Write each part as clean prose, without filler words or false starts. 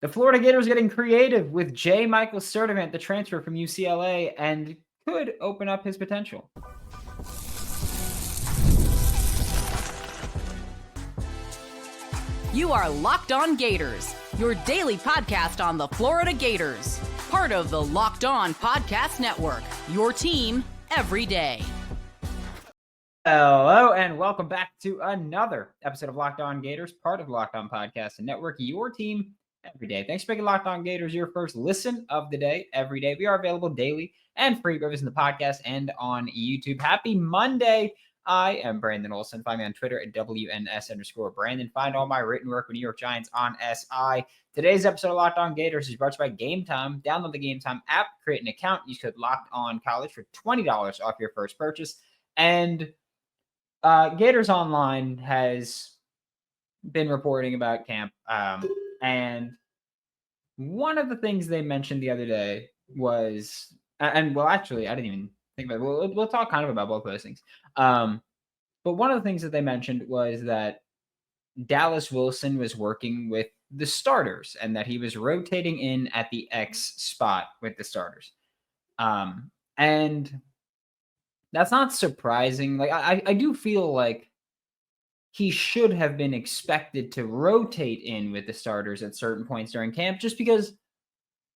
The Florida Gators getting creative with J. Michael Sturdivant, the transfer from UCLA, and could open up his potential. You are Locked On Gators, your daily podcast on the Florida Gators. Part of the Locked On Podcast Network, your team every day. Hello, and welcome back to another episode of Locked On Gators, part of Locked On Podcast Network, your team every day. Thanks for making Locked On Gators your first listen of the day every day. We are available daily and free reviews in the podcast and on YouTube. Happy Monday. I am Brandon Olsen. Find me on Twitter at WNS_Brandon. Find all my written work with New York Giants on SI. Today's episode of Locked On Gators is brought to you by Game Time. Download the Game Time app, create an account, use code Locked On College for $20 off your first purchase. And Gators Online has been reporting about camp. And one of the things they mentioned the other day was, actually, I didn't even think about it. We'll talk kind of about both of those things. But one of the things that they mentioned was that Dallas Wilson was working with the starters and that he was rotating in at the X spot with the starters. And that's not surprising. Like I do feel like he should have been expected to rotate in with the starters at certain points during camp, just because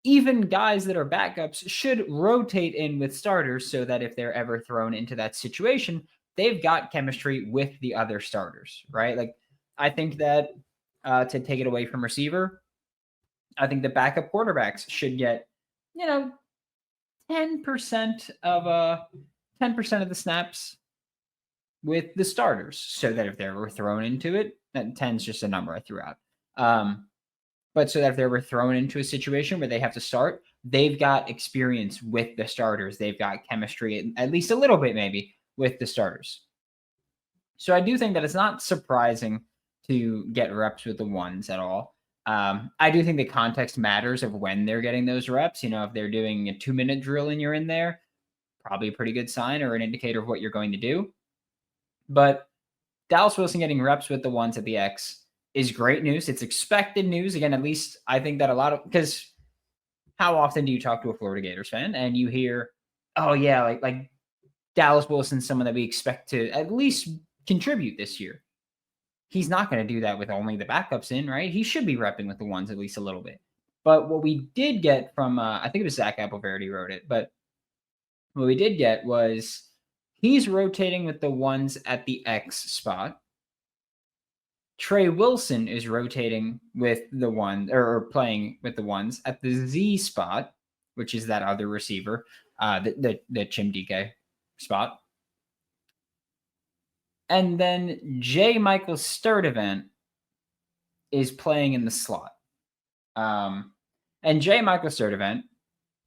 even guys that are backups should rotate in with starters so that if they're ever thrown into that situation, they've got chemistry with the other starters, right? Like, I think that to take it away from receiver, I think the backup quarterbacks should get, 10% of the snaps with the starters, so that if they were thrown into it, and 10 is just a number I threw out. But so that if they were thrown into a situation where they have to start, they've got experience with the starters. They've got chemistry, at least a little bit maybe, with the starters. So I do think that it's not surprising to get reps with the ones at all. I do think the context matters of when they're getting those reps. If they're doing a 2-minute drill and you're in there, probably a pretty good sign or an indicator of what you're going to do. But Dallas Wilson getting reps with the ones at the X is great news. It's expected news. Again, at least I think that because how often do you talk to a Florida Gators fan and you hear, oh yeah, like Dallas Wilson's someone that we expect to at least contribute this year. He's not going to do that with only the backups in, right? He should be repping with the ones at least a little bit. But what we did get from, I think it was Zach Appleverity wrote it, but what we did get was he's rotating with the ones at the X spot. Trey Wilson is rotating with the one or playing with the ones at the Z spot, which is that other receiver, the Chimdike spot. And then J. Michael Sturdivant is playing in the slot. And J. Michael Sturdivant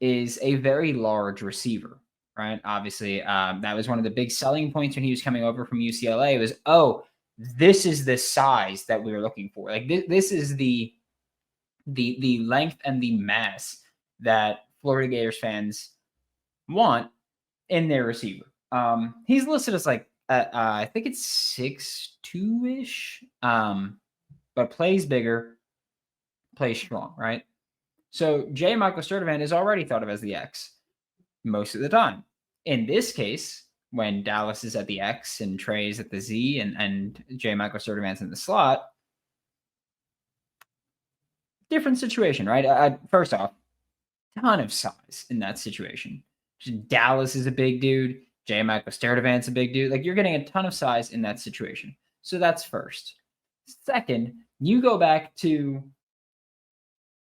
is a very large receiver, right? Obviously, that was one of the big selling points when he was coming over from UCLA was, this is the size that we were looking for. Like this is the length and the mass that Florida Gators fans want in their receiver. He's listed as I think it's 6'2"-ish, but plays bigger, plays strong, right? So J. Michael Sturdivant is already thought of as the X most of the time. In this case, when Dallas is at the X and Trey is at the Z and J. Michael Sturdivant's in the slot, different situation, right? First off, ton of size in that situation. Dallas is a big dude. J. Michael Sturdivant's a big dude. Like, you're getting a ton of size in that situation. So that's first. Second, you go back to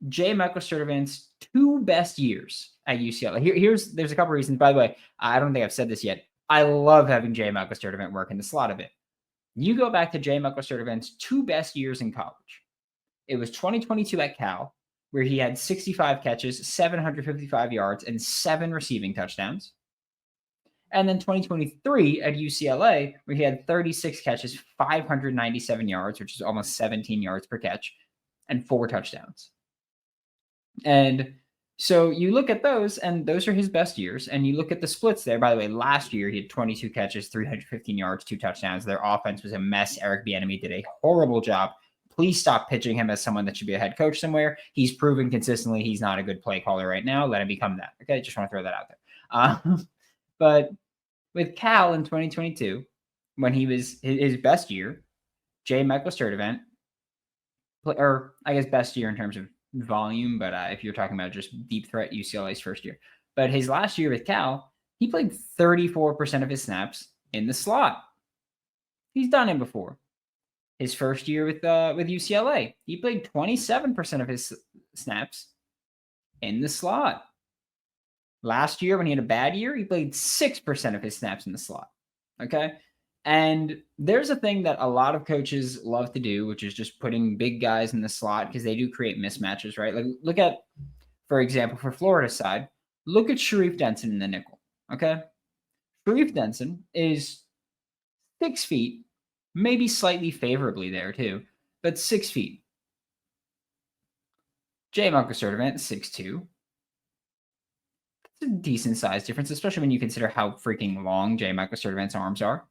J. Michael Sturdivant's 2 best years at UCLA. There's a couple reasons. By the way, I don't think I've said this yet. I love having J. Michael Sturdivant work in the slot a bit. You go back to J. Michael Sturdivant's 2 best years in college. It was 2022 at Cal, where he had 65 catches, 755 yards, and 7 receiving touchdowns. And then 2023 at UCLA, where he had 36 catches, 597 yards, which is almost 17 yards per catch, and 4 touchdowns. And so you look at those, and those are his best years. And you look at the splits there. By the way, last year he had 22 catches, 315 yards, 2 touchdowns. Their offense was a mess. Eric Bieniemy did a horrible job please stop pitching him as someone that should be a head coach somewhere. He's proven consistently he's not a good play caller right now. Let him become that. Okay, just want to throw that out there. But with Cal in 2022, when he was his best year, J. Michael Sturdivant, or I guess best year in terms of volume, but if you're talking about just deep threat, UCLA's first year. But his last year with Cal, he played 34% of his snaps in the slot. He's done it before. His first year with UCLA, he played 27% of his snaps in the slot. Last year, when he had a bad year, he played 6% of his snaps in the slot. Okay? And there's a thing that a lot of coaches love to do, which is just putting big guys in the slot because they do create mismatches, right? Like, look at, for example, for Florida's side, look at Sharif Denson in the nickel. Okay? Sharif Denson is 6 feet, maybe slightly favorably there too, but 6 feet. J. Michael Sturdivant, 6'2". It's a decent size difference, especially when you consider how freaking long J. Michael Sturdivant's arms are.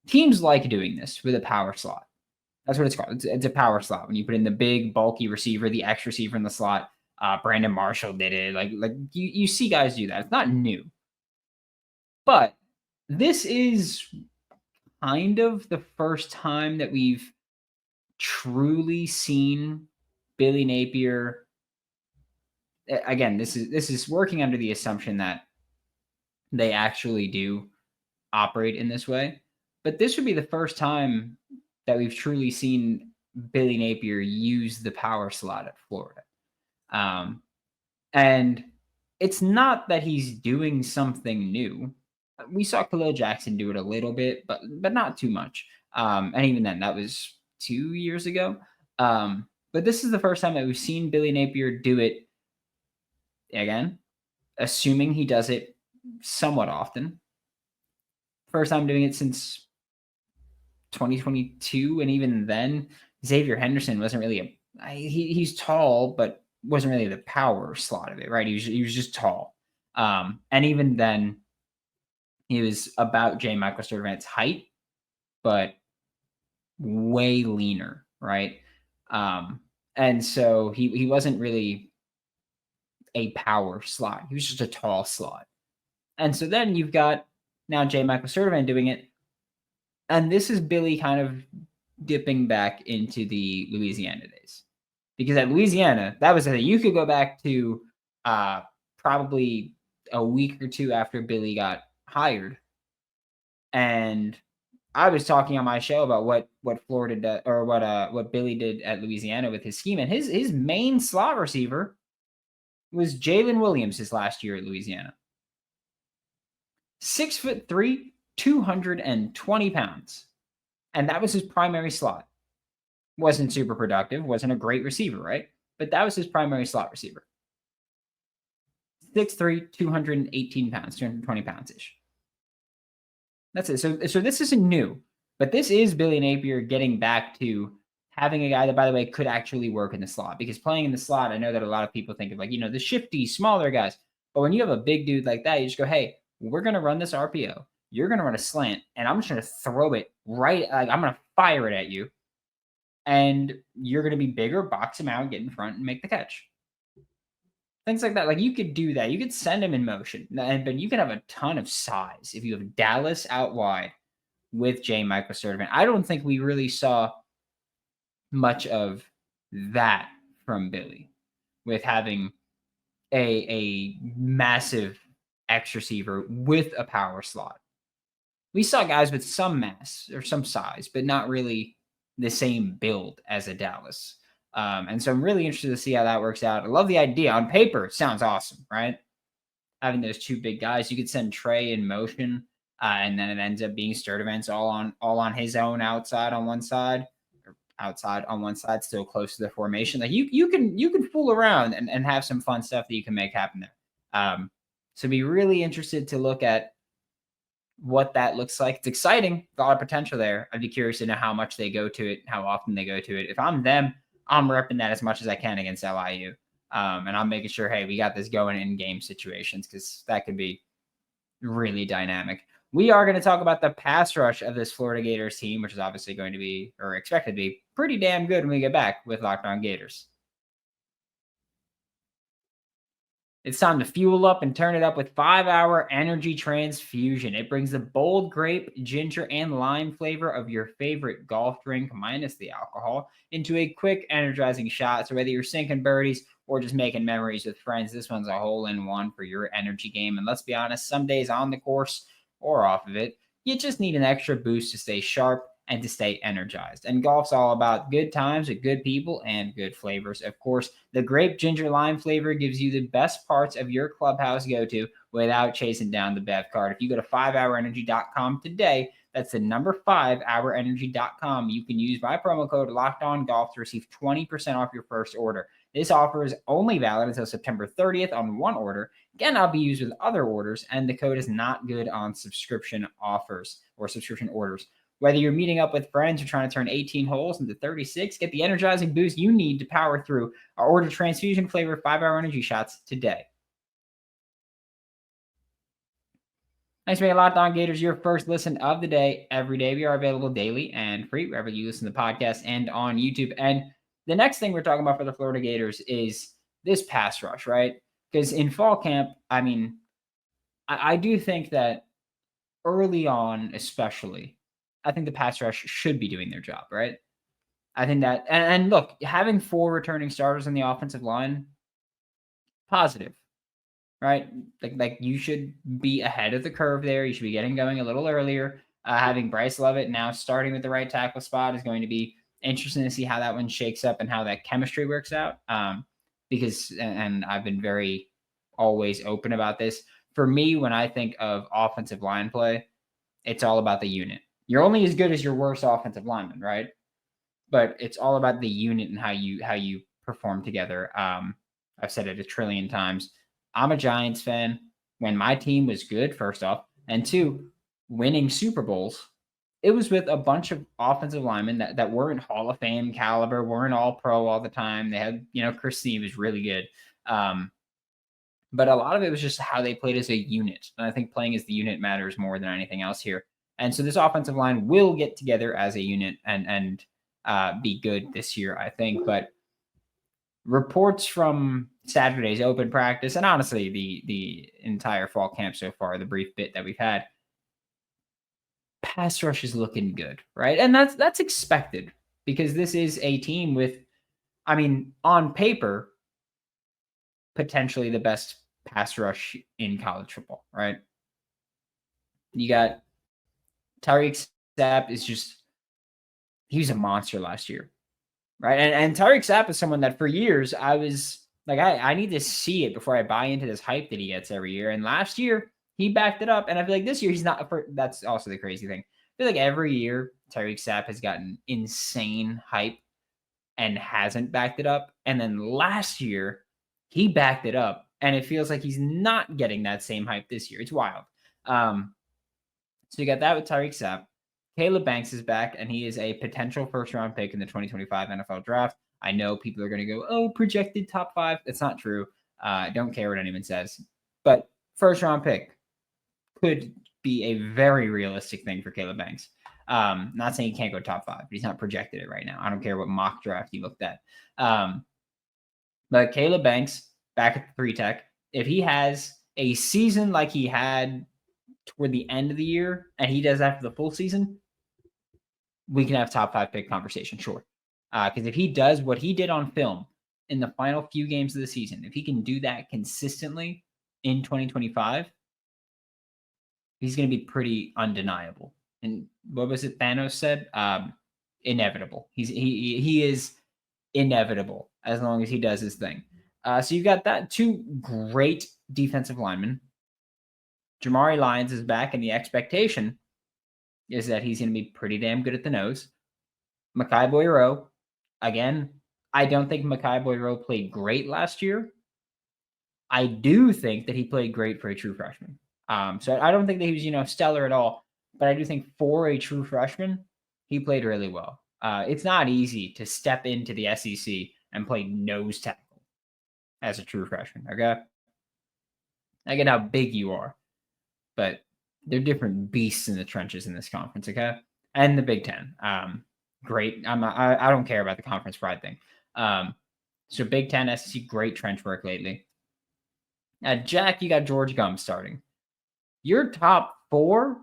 Teams like doing this with a power slot. That's what it's called. It's a power slot. When you put in the big, bulky receiver, the X receiver in the slot. Brandon Marshall did it. Like you see guys do that. It's not new. But this is kind of the first time that we've truly seen Billy Napier. Again, this is working under the assumption that they actually do operate in this way. But this would be the first time that we've truly seen Billy Napier use the power slot at Florida. And it's not that he's doing something new. We saw Khalil Jackson do it a little bit, but not too much. And even then, that was 2 years ago. But this is the first time that we've seen Billy Napier do it, again, assuming he does it somewhat often. First time doing it since 2022, and even then, Xavier Henderson wasn't really he's tall, but wasn't really the power slot of it, right? He was just tall. And even then, he was about J. Michael Sturdivant's height, but way leaner, right? And so he wasn't really a power slot. He was just a tall slot. And so then you've got now J. Michael Sturdivant doing it. And this is Billy kind of dipping back into the Louisiana days. Because at Louisiana, that was the thing. You could go back to probably a week or two after Billy got hired. And I was talking on my show about what Florida did, or what Billy did at Louisiana with his scheme. And his main slot receiver was Jalen Williams his last year at Louisiana. 6'3", 220 pounds. And that was his primary slot. Wasn't super productive, wasn't a great receiver, right? But that was his primary slot receiver. 6'3", 218 pounds, 220 pounds-ish. That's it. So this isn't new, but this is Billy Napier getting back to having a guy that, by the way, could actually work in the slot. Because playing in the slot, I know that a lot of people think of, like, the shifty, smaller guys. But when you have a big dude like that, you just go, hey, we're going to run this RPO. You're going to run a slant, and I'm just going to throw it right. Like, I'm going to fire it at you. And you're going to be bigger, box him out, get in front, and make the catch. Things like that. Like, you could do that. You could send him in motion. But you can have a ton of size if you have Dallas out wide with J. Michael Sturdivant. I don't think we really saw much of that from Billy with having a massive X receiver with a power slot. We saw guys with some mass or some size, but not really the same build as a Dallas. And so I'm really interested to see how that works out. I love the idea. On paper, it sounds awesome, right? Having those two big guys. You could send Trey in motion, and then it ends up being Sturdivant's all on his own outside on one side, or outside on one side, still close to the formation. Like you can fool around and have some fun stuff that you can make happen there. So be really interested to look at what that looks like. It's exciting. A lot of potential there. I'd be curious to know how much they go to it, how often they go to it. If I'm them, I'm repping that as much as I can against LIU. And I'm making sure, hey, we got this going in game situations, because that could be really dynamic. we are going to talk about the pass rush of this Florida Gators team, which is obviously going to be, or expected to be, pretty damn good when we get back with Locked On Gators. It's time to fuel up and turn it up with 5-Hour Energy Transfusion. It brings the bold grape, ginger, and lime flavor of your favorite golf drink, minus the alcohol, into a quick, energizing shot. So whether you're sinking birdies or just making memories with friends, this one's a hole-in-one for your energy game. And let's be honest, some days on the course or off of it, you just need an extra boost to stay sharp and to stay energized. And golf's all about good times with good people and good flavors. Of course, the grape ginger lime flavor gives you the best parts of your clubhouse go-to without chasing down the Bev card. If you go to 5hourenergy.com today, that's the number 5hourenergy.com. You can use my promo code LOCKEDONGolf to receive 20% off your first order. This offer is only valid until September 30th on one order. Again, I'll be used with other orders, and the code is not good on subscription offers or subscription orders. Whether you're meeting up with friends or trying to turn 18 holes into 36, get the energizing boost you need to power through our order transfusion flavor 5-Hour Energy shots today. Thanks for making Locked On Gators your first listen of the day every day. We are available daily and free wherever you listen to podcasts and on YouTube. And the next thing we're talking about for the Florida Gators is this pass rush, right? Because in fall camp, I mean, I do think that early on, especially, I think the pass rush should be doing their job, right? I think that, and look, having 4 returning starters on the offensive line, positive, right? Like you should be ahead of the curve there. You should be getting going a little earlier. Having Bryce Lovett now starting with the right tackle spot is going to be interesting to see how that one shakes up and how that chemistry works out. Because, and I've been very always open about this. For me, when I think of offensive line play, it's all about the unit. You're only as good as your worst offensive lineman, right? But it's all about the unit and how you perform together. I've said it a trillion times. I'm a Giants fan. When my team was good, first off, and two, winning Super Bowls, it was with a bunch of offensive linemen that weren't Hall of Fame caliber, weren't all pro all the time. They had, Chris Steve was really good. But a lot of it was just how they played as a unit. And I think playing as the unit matters more than anything else here. And so this offensive line will get together as a unit and be good this year, I think. But reports from Saturday's open practice, and honestly, the entire fall camp so far, the brief bit that we've had, pass rush is looking good, right? And that's expected because this is a team with, I mean, on paper, potentially the best pass rush in college football, right? You got Tyreak Sapp he was a monster last year, right? And Tyreak Sapp is someone that for years I was like, I need to see it before I buy into this hype that he gets every year. And last year he backed it up, and I feel like this year he's not. That's also the crazy thing. I feel like every year Tyreak Sapp has gotten insane hype and hasn't backed it up, and then last year he backed it up, and it feels like he's not getting that same hype this year. It's wild. So you got that with Tyreak Sapp. Caleb Banks is back, and he is a potential first-round pick in the 2025 NFL Draft. I know people are going to go, oh, projected top 5. That's not true. I don't care what anyone says. But first-round pick could be a very realistic thing for Caleb Banks. Not saying he can't go top 5, but he's not projected it right now. I don't care what mock draft you looked at. But Caleb Banks, back at the 3-tech, if he has a season like he had toward the end of the year, and he does that for the full season, we can have top 5 pick conversation, sure. Because if he does what he did on film in the final few games of the season, if he can do that consistently in 2025, he's going to be pretty undeniable. And what was it Thanos said? Inevitable. He is inevitable as long as he does his thing. So you've got that 2 great defensive linemen. Jamari Lyons is back, and the expectation is that he's going to be pretty damn good at the nose. Mekhi Boyero, again, I don't think Mekhi Boyero played great last year. I do think that he played great for a true freshman. So I don't think that he was, stellar at all. But I do think for a true freshman, he played really well. It's not easy to step into the SEC and play nose tackle as a true freshman, okay? I get how big you are, but they're different beasts in the trenches in this conference, okay? And the Big Ten. Great. I don't care about the conference pride thing. So Big Ten, SEC, great trench work lately. At Jack, you got George Gums starting. Your top 4,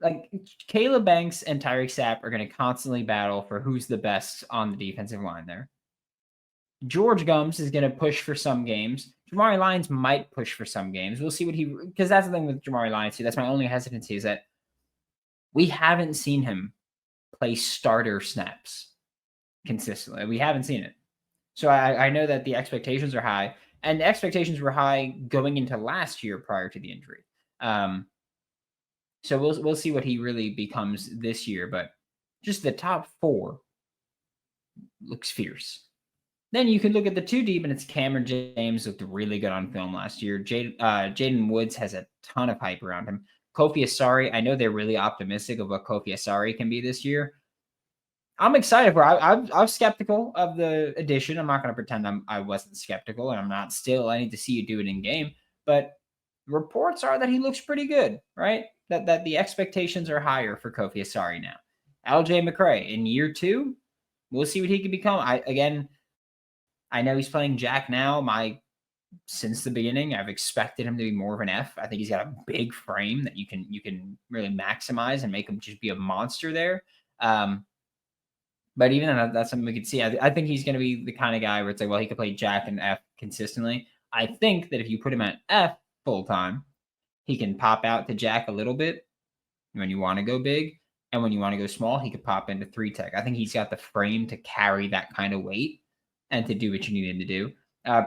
like Caleb Banks and Tyreak Sapp, are going to constantly battle for who's the best on the defensive line there. George Gums is going to push for some games. Jamari Lyons might push for some games. We'll see what because that's the thing with Jamari Lyons too. That's my only hesitancy, is that we haven't seen him play starter snaps consistently. We haven't seen it. So I know that the expectations are high, and the expectations were high going into last year prior to the injury. So we'll see what he really becomes this year, but just the top 4 looks fierce. Then you can look at the 2 deep, and it's Cameron James looked really good on film last year. Jaden Woods has a ton of hype around him. Kofi Asari, I know they're really optimistic of what Kofi Asari can be this year. I'm excited for it. I'm skeptical of the addition. I'm not going to pretend I wasn't skeptical, and I'm not still. I need to see you do it in game. But reports are that he looks pretty good, right? That the expectations are higher for Kofi Asari now. LJ McCray in year 2, we'll see what he can become. I know he's playing Jack now. Since the beginning, I've expected him to be more of an F. I think he's got a big frame that you can really maximize and make him just be a monster there. But even that's something we could see. I think he's going to be the kind of guy where it's like, well, he could play Jack and F consistently. I think that if you put him at F full time, he can pop out to Jack a little bit when you want to go big, and when you want to go small, he could pop into 3 tech. I think he's got the frame to carry that kind of weight and to do what you need him to do.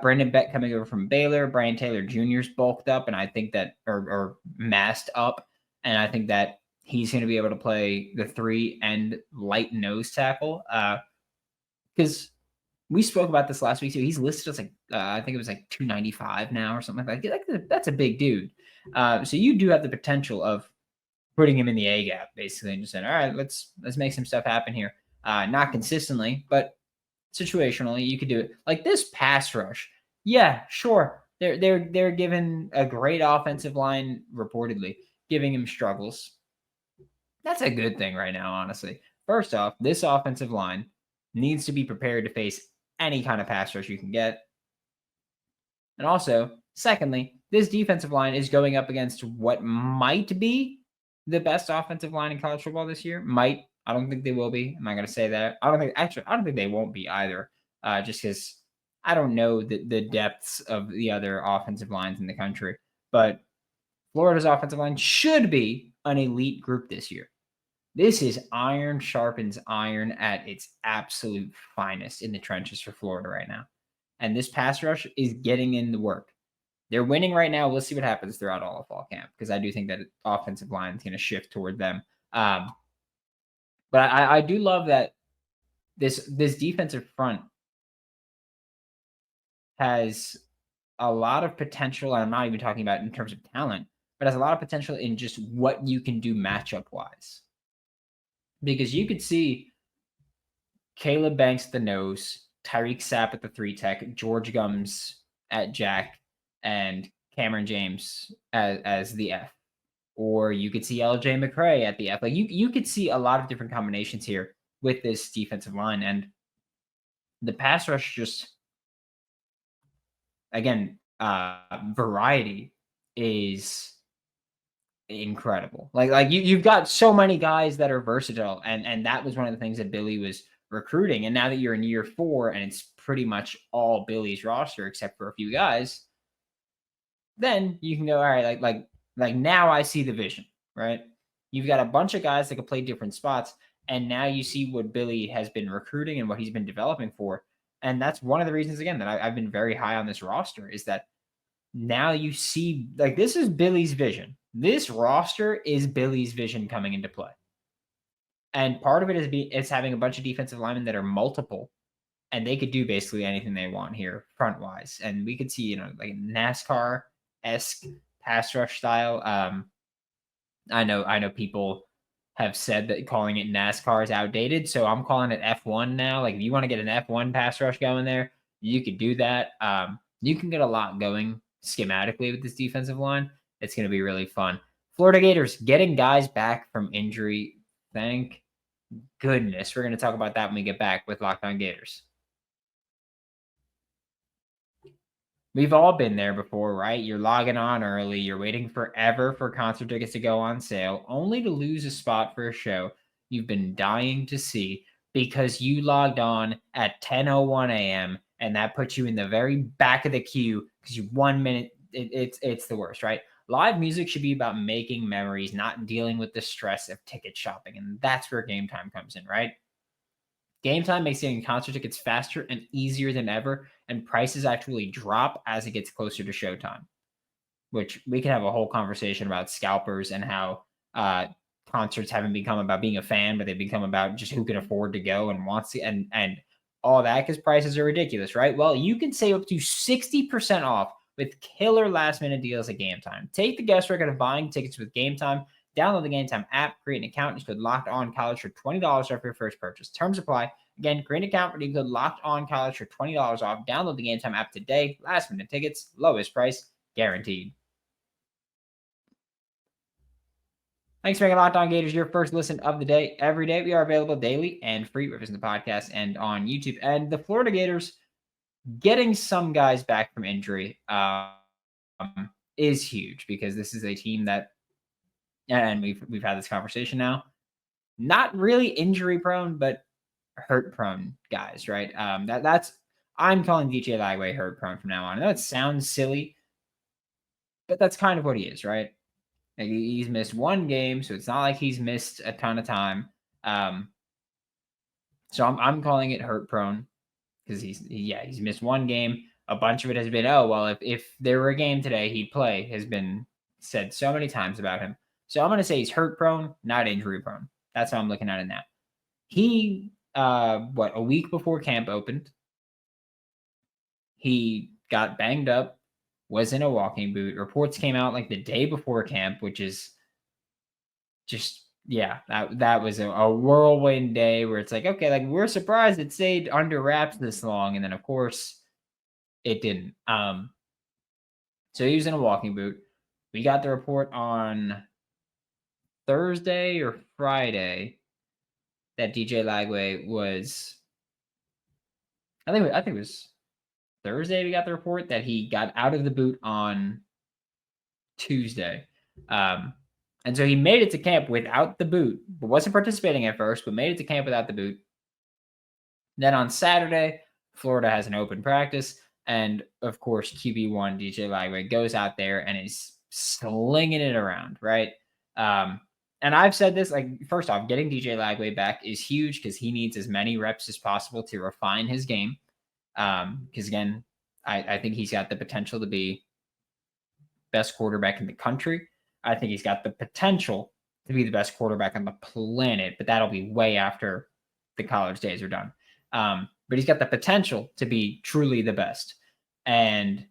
Brandon Beck coming over from Baylor. Brian Taylor Jr.'s bulked up, and I think that, or masked up, and I think that he's going to be able to play the 3 and light nose tackle. Because we spoke about this last week too. He's listed as like, I think it was like 295 now or something like that. That's a big dude. So you do have the potential of putting him in the A gap, basically, and just saying, all right, let's make some stuff happen here. Not consistently, but situationally, you could do it. Like this pass rush. Yeah, sure. They're given a great offensive line, reportedly, giving him struggles. That's a good thing right now, honestly. First off, this offensive line needs to be prepared to face any kind of pass rush you can get. And also, secondly, this defensive line is going up against what might be the best offensive line in college football this year. Might. I don't think they will be. I'm not going to say that. I don't think they won't be either. Just because I don't know the depths of the other offensive lines in the country. But Florida's offensive line should be an elite group this year. This is iron sharpens iron at its absolute finest in the trenches for Florida right now. And this pass rush is getting in the work. They're winning right now. We'll see what happens throughout all of fall camp, because I do think that offensive line is going to shift toward them. But I do love that this defensive front has a lot of potential. And I'm not even talking about in terms of talent, but has a lot of potential in just what you can do matchup wise. Because you could see Caleb Banks at the nose, Tyreak Sapp at the 3 tech, George Gums at Jack, and Cameron James as the F. Or you could see LJ McCray at the F. Like you could see a lot of different combinations here with this defensive line. And the pass rush just, again, variety is incredible. Like you've got so many guys that are versatile, and that was one of the things that Billy was recruiting. And now that you're in year 4 and it's pretty much all Billy's roster except for a few guys, then you can go, all right, like now I see the vision, right? You've got a bunch of guys that can play different spots, and now you see what Billy has been recruiting and what he's been developing for. And that's one of the reasons, again, that I've been very high on this roster, is that now you see, like, this is Billy's vision. This roster is Billy's vision coming into play. And part of it is having a bunch of defensive linemen that are multiple, and they could do basically anything they want here front wise. And we could see, like NASCAR-esque pass rush style. I know people have said that calling it NASCAR is outdated, so I'm calling it F1 now. Like if you want to get an F1 pass rush going there, you could do that. You can get a lot going schematically with this defensive line. It's going to be really fun. Florida Gators getting guys back from injury. Thank goodness. We're going to talk about that when we get back with Locked On Gators. We've all been there before, right? You're logging on early. You're waiting forever for concert tickets to go on sale, only to lose a spot for a show you've been dying to see because you logged on at 10:01 a.m. and that puts you in the very back of the queue because you 1 minute. It's the worst, right? Live music should be about making memories, not dealing with the stress of ticket shopping, and that's where Game Time comes in, right? Game Time makes getting concert tickets faster and easier than ever, and prices actually drop as it gets closer to showtime, which we can have a whole conversation about scalpers and how concerts haven't become about being a fan, but they become about just who can afford to go and wants to, and all that because prices are ridiculous, right? Well, you can save up to 60% off with killer last minute deals at Game Time. Take the guesswork out of buying tickets with Game Time. Download the Game Time app, create an account, and use code Locked On College for $20 off your first purchase. Terms apply. Again, create an account, redeem code Locked On College for $20 off. Download the Game Time app today. Last minute tickets, lowest price guaranteed. Thanks for making Locked On Gators your first listen of the day. Every day we are available daily and free wherever the podcast and on YouTube. And the Florida Gators getting some guys back from injury is huge because this is a team that, and we've had this conversation now, not really injury prone, but hurt prone guys, right? I'm calling DJ Lagway hurt prone from now on. I know it sounds silly, but that's kind of what he is, right? Like he's missed one game, so it's not like he's missed a ton of time. So I'm calling it hurt prone because he's missed one game. A bunch of it has been, oh well, if there were a game today, he'd play. Has been said so many times about him. So I'm going to say he's hurt prone, not injury prone. That's how I'm looking at it now. He, a week before camp opened, he got banged up, was in a walking boot. Reports came out like the day before camp, which is just, that was a whirlwind day where it's like, okay, like we're surprised it stayed under wraps this long. And then of course it didn't. So he was in a walking boot. We got the report on Thursday or Friday that DJ Lagway was, I think it was Thursday we got the report that he got out of the boot on Tuesday. And so he made it to camp without the boot, but wasn't participating at first, but made it to camp without the boot. Then on Saturday, Florida has an open practice. And of course, QB1 DJ Lagway goes out there and is slinging it around, right? And I've said this, like, first off, getting DJ Lagway back is huge because he needs as many reps as possible to refine his game. Because again, I think he's got the potential to be best quarterback in the country. I think he's got the potential to be the best quarterback on the planet, but that'll be way after the college days are done. But he's got the potential to be truly the best, and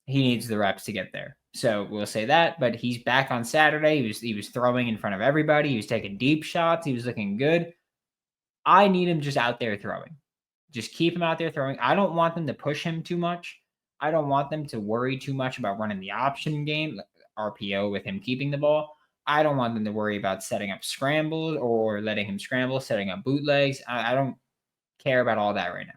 he needs the reps to get there. So we'll say that, but he's back on Saturday. He was throwing in front of everybody. He was taking deep shots. He was looking good. I need him just out there throwing. Just keep him out there throwing. I don't want them to push him too much. I don't want them to worry too much about running the option game, RPO with him keeping the ball. I don't want them to worry about setting up scrambles or letting him scramble, setting up bootlegs. I don't care about all that right now.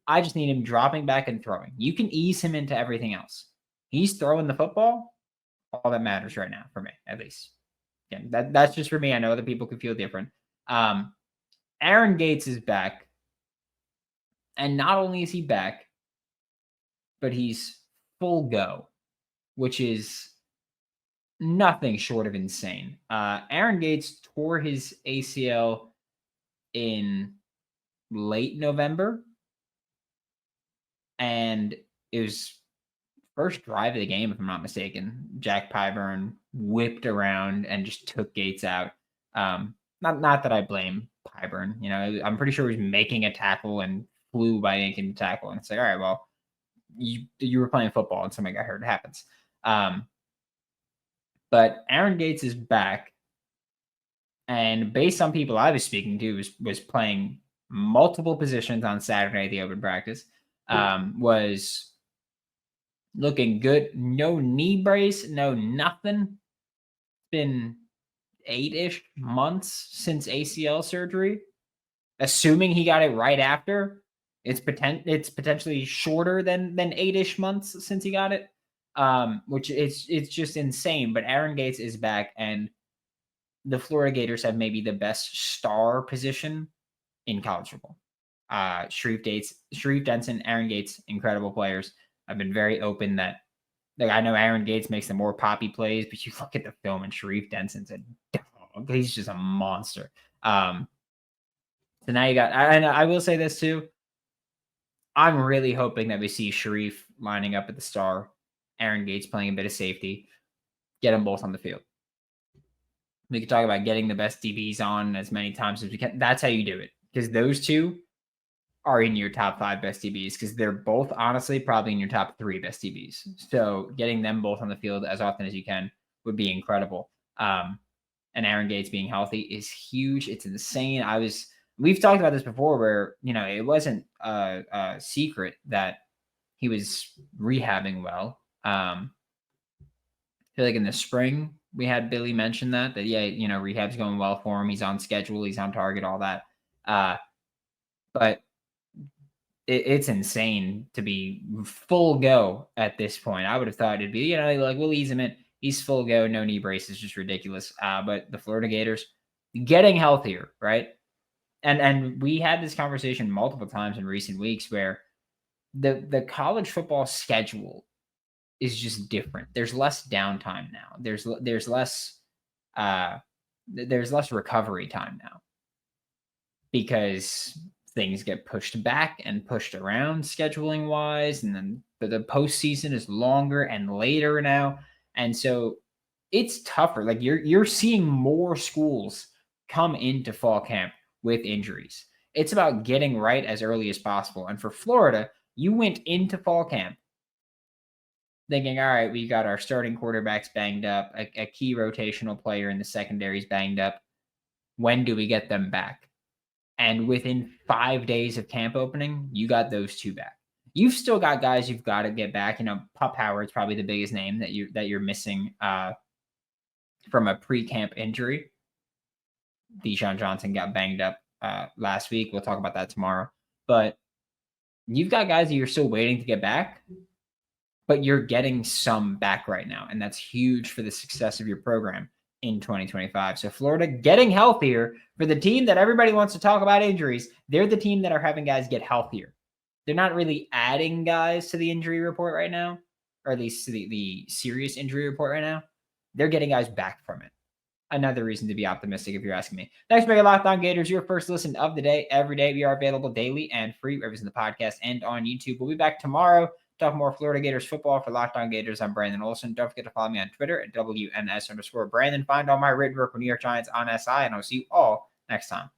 I just need him dropping back and throwing. You can ease him into everything else. He's throwing the football. All that matters right now for me, at least. Again, that's just for me. I know other people could feel different. Aaron Gates is back. And not only is he back, but he's full go, which is nothing short of insane. Aaron Gates tore his ACL in late November, and it was first drive of the game, if I'm not mistaken. Jack Pyburn whipped around and just took Gates out. Not that I blame Pyburn. You know, I'm pretty sure he was making a tackle and flew by making the tackle. And it's like, all right, well, you were playing football and somebody got hurt. It happens. But Aaron Gates is back. And based on people I was speaking to, was playing multiple positions on Saturday at the open practice, was looking good. No knee brace, no nothing. It's been 8-ish months since ACL surgery. Assuming he got it right after, it's potentially shorter than 8-ish months since he got it. Which it's just insane. But Aaron Gates is back, and the Florida Gators have maybe the best star position in college football. Sharif Denson, Aaron Gates, incredible players. I've been very open that, like, I know Aaron Gates makes the more poppy plays, but you look at the film and Sharif Denson's a dog. He's just a monster. So now you got, and I will say this too. I'm really hoping that we see Sharif lining up at the star, Aaron Gates playing a bit of safety, get them both on the field. We could talk about getting the best DBs on as many times as we can. That's how you do it, because those two are in your top 5 best DBs, because they're both honestly probably in your top 3 best DBs. So getting them both on the field as often as you can would be incredible. And Aaron Gates being healthy is huge. It's insane. We've talked about this before where, it wasn't a secret that he was rehabbing well. I feel like in the spring we had Billy mention that rehab's going well for him. He's on schedule. He's on target, all that. But it's insane to be full go at this point. I would have thought it'd be, like, we'll ease him in. He's full go. No knee brace is just ridiculous. But the Florida Gators getting healthier, right? And we had this conversation multiple times in recent weeks where the college football schedule is just different. There's less downtime now. There's less recovery time now, because things get pushed back and pushed around scheduling wise, and then the postseason is longer and later now, and so it's tougher. Like you're seeing more schools come into fall camp with injuries. It's about getting right as early as possible. And for Florida, you went into fall camp thinking, all right, we got our starting quarterbacks banged up, a key rotational player in the secondaries banged up. When do we get them back? And within 5 days of camp opening, you got those 2 back. You've still got guys you've got to get back. Pup Howard's probably the biggest name that you're missing from a pre-camp injury. Deshaun Johnson got banged up last week. We'll talk about that tomorrow. But you've got guys that you're still waiting to get back, but you're getting some back right now. And that's huge for the success of your program in 2025. So Florida getting healthier, for the team that everybody wants to talk about injuries, they're the team that are having guys get healthier. They're not really adding guys to the injury report right now, or at least to the serious injury report right now. They're getting guys back from it. Another reason to be optimistic, if you're asking me. Thanks for making Locked On Gators your first listen of the day. Every day we are available daily and free, wherever it's in the podcast and on YouTube. We'll be back tomorrow. Talk more Florida Gators football. For Locked On Gators, I'm Brandon Olsen. Don't forget to follow me on Twitter at WNS_Brandon. Find all my written work with New York Giants on SI, and I'll see you all next time.